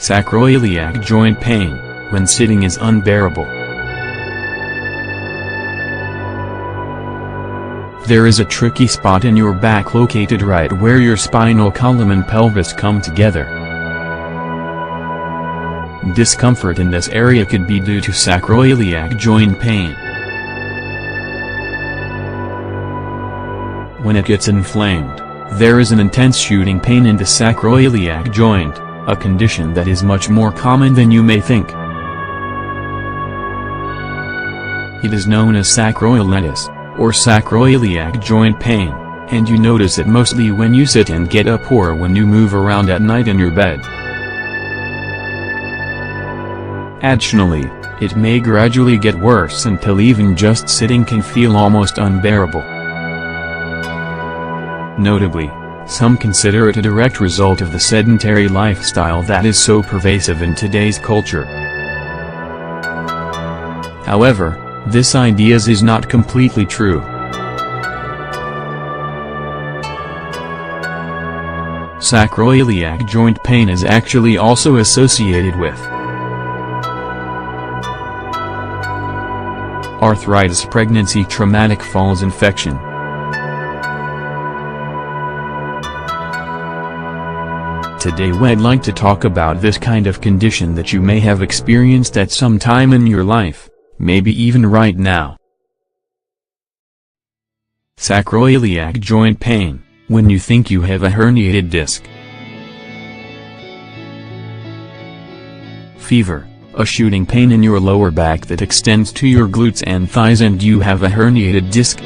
Sacroiliac joint pain, when sitting, is unbearable. There is a tricky spot in your back located right where your spinal column and pelvis come together. Discomfort in this area could be due to sacroiliac joint pain. When it gets inflamed, there is an intense shooting pain in the sacroiliac joint, a condition that is much more common than you may think. It is known as sacroiliitis, or sacroiliac joint pain, and you notice it mostly when you sit and get up or when you move around at night in your bed. Additionally, it may gradually get worse until even just sitting can feel almost unbearable. Notably, some consider it a direct result of the sedentary lifestyle that is so pervasive in today's culture. However, this idea is not completely true. Sacroiliac joint pain is actually also associated with arthritis, pregnancy, traumatic falls, infection. Today I'd like to talk about this kind of condition that you may have experienced at some time in your life, maybe even right now. Sacroiliac joint pain, when you think you have a herniated disc. Fever, a shooting pain in your lower back that extends to your glutes and thighs and you have a herniated disc.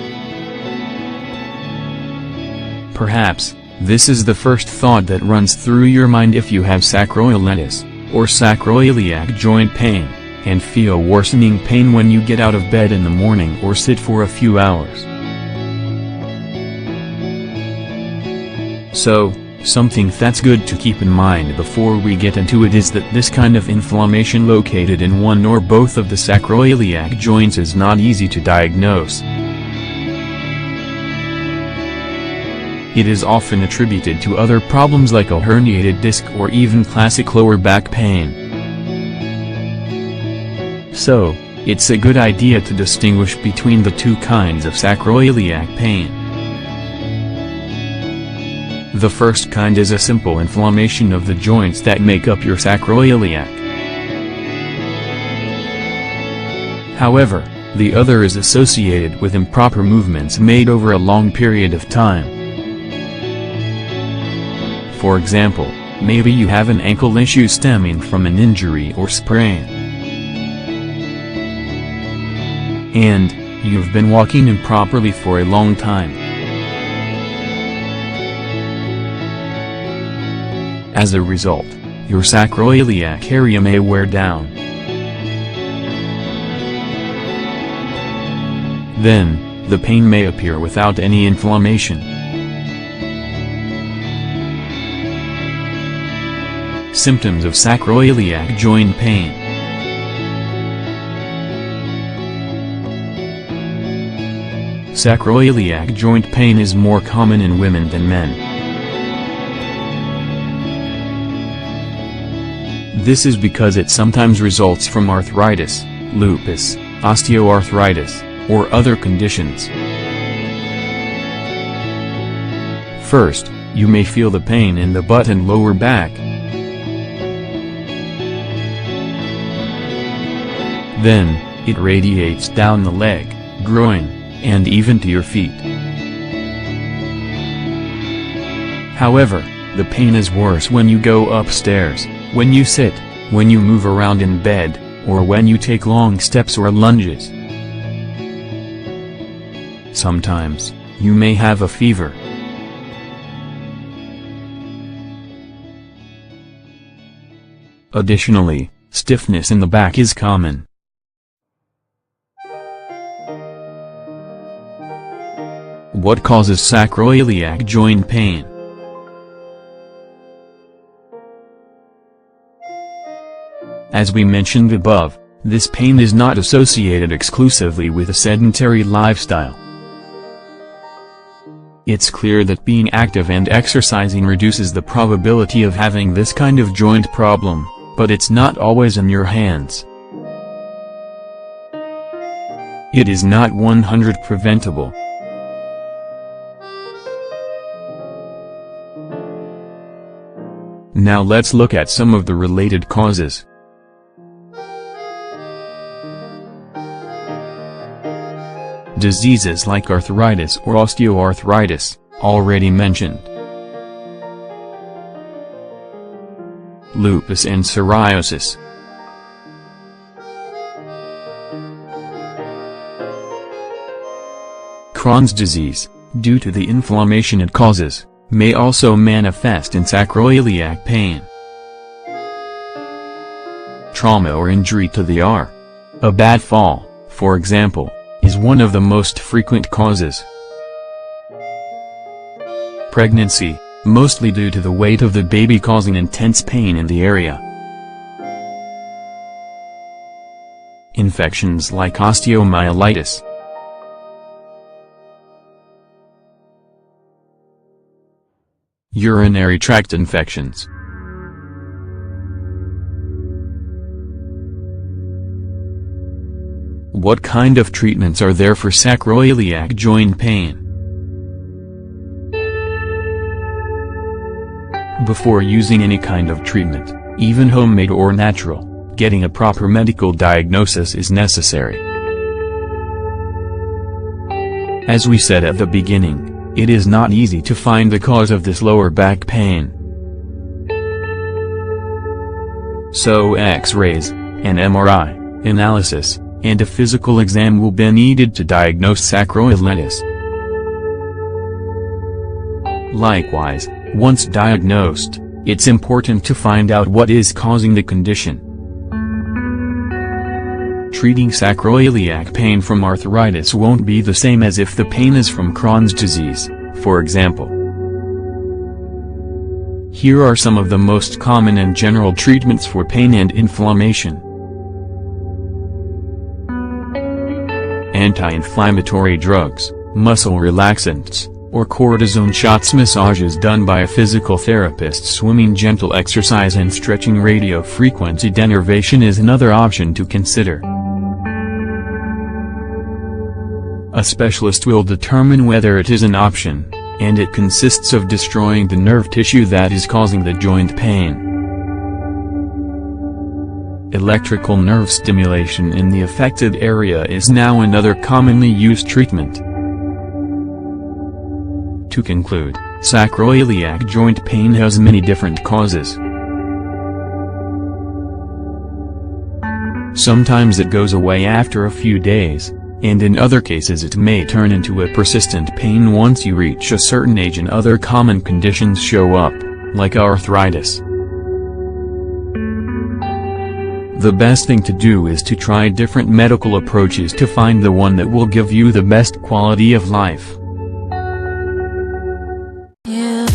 Perhaps, this is the first thought that runs through your mind if you have sacroiliitis, or sacroiliac joint pain, and feel worsening pain when you get out of bed in the morning or sit for a few hours. So, something that's good to keep in mind before we get into it is that this kind of inflammation located in one or both of the sacroiliac joints is not easy to diagnose. It is often attributed to other problems like a herniated disc or even classic lower back pain. So, it's a good idea to distinguish between the two kinds of sacroiliac pain. The first kind is a simple inflammation of the joints that make up your sacroiliac. However, the other is associated with improper movements made over a long period of time. For example, maybe you have an ankle issue stemming from an injury or sprain. And, you've been walking improperly for a long time. As a result, your sacroiliac area may wear down. Then, the pain may appear without any inflammation. Symptoms of sacroiliac joint pain. Sacroiliac joint pain is more common in women than men. This is because it sometimes results from arthritis, lupus, osteoarthritis, or other conditions. First, you may feel the pain in the butt and lower back. Then, it radiates down the leg, groin, and even to your feet. However, the pain is worse when you go upstairs, when you sit, when you move around in bed, or when you take long steps or lunges. Sometimes, you may have a fever. Additionally, stiffness in the back is common. What causes sacroiliac joint pain? As we mentioned above, this pain is not associated exclusively with a sedentary lifestyle. It's clear that being active and exercising reduces the probability of having this kind of joint problem, but it's not always in your hands. It is not 100% preventable. Now let's look at some of the related causes. Diseases like arthritis or osteoarthritis, already mentioned. Lupus and psoriasis. Crohn's disease, due to the inflammation it causes, may also manifest in sacroiliac pain. Trauma or injury to the arm. A bad fall, for example, is one of the most frequent causes. Pregnancy, mostly due to the weight of the baby causing intense pain in the area. Infections like osteomyelitis. Urinary tract infections. What kind of treatments are there for sacroiliac joint pain? Before using any kind of treatment, even homemade or natural, getting a proper medical diagnosis is necessary. As we said at the beginning, it is not easy to find the cause of this lower back pain. So X-rays, an MRI, analysis, and a physical exam will be needed to diagnose sacroiliitis. Likewise, once diagnosed, it's important to find out what is causing the condition. Treating sacroiliac pain from arthritis won't be the same as if the pain is from Crohn's disease, for example. Here are some of the most common and general treatments for pain and inflammation. Anti-inflammatory drugs, muscle relaxants, or cortisone shots. Massages done by a physical therapist. Swimming, gentle exercise and stretching. Radiofrequency denervation is another option to consider. A specialist will determine whether it is an option, and it consists of destroying the nerve tissue that is causing the joint pain. Electrical nerve stimulation in the affected area is now another commonly used treatment. To conclude, sacroiliac joint pain has many different causes. Sometimes it goes away after a few days, and in other cases it may turn into a persistent pain once you reach a certain age and other common conditions show up, like arthritis. The best thing to do is to try different medical approaches to find the one that will give you the best quality of life. Yeah.